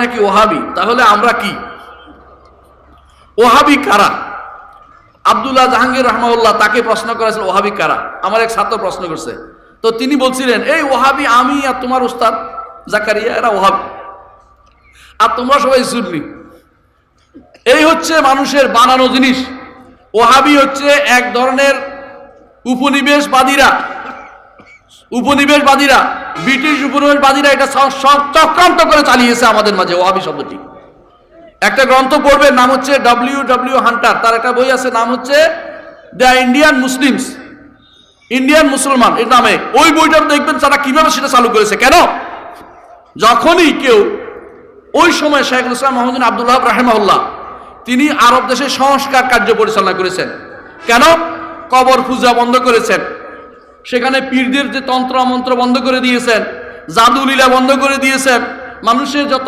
নাকি ওহাবি, তাহলে আমরা কি? ওহাবি কারা? আব্দুল্লাহ জাহাঙ্গীর রহমাউল্লাহ তাকে প্রশ্ন করেছিল ওহাবি কারা। আমার এক ছাত্র প্রশ্ন করছে, তো তিনি বলছিলেন এই ওহাবি আমি আর তোমার উস্তাদ জাকারিয়া, এরা ওহাবি, আর তোমরা সবাই সুন্নি। এই হচ্ছে মানুষের বানানো জিনিস। ওহাবি হচ্ছে এক ধরনের উপনিবেশবাদীরা, ব্রিটিশ উপনিবেশবাদীরা এটা চক্রান্ত করে চালিয়েছে আমাদের মাঝে ওহাবি শব্দটি। একটা গ্রন্থ পড়বেন, নাম হচ্ছে ডব্লিউ হান্টার, তার একটা বই আছে নাম হচ্ছে দ্য ইন্ডিয়ান মুসলিমস, ইন্ডিয়ান মুসলমান এর নামে। ওই বইটা দেখবেন তারা কিভাবে সেটা চালু করেছে। কেন? যখনই কেউ ওই সময় শেখুল ইসলাম মোহাম্মদ বিন আব্দুল ওয়াহাব রাহিমাহুল্লাহ তিনি আরব দেশে সংস্কার কার্য পরিচালনা করেছেন। কেন? কবর পূজা বন্ধ করেছেন, সেখানে পীরদের যে তন্ত্র মন্ত্র বন্ধ করে দিয়েছেন, জাদু লীলা বন্ধ করে দিয়েছেন, মানুষের যত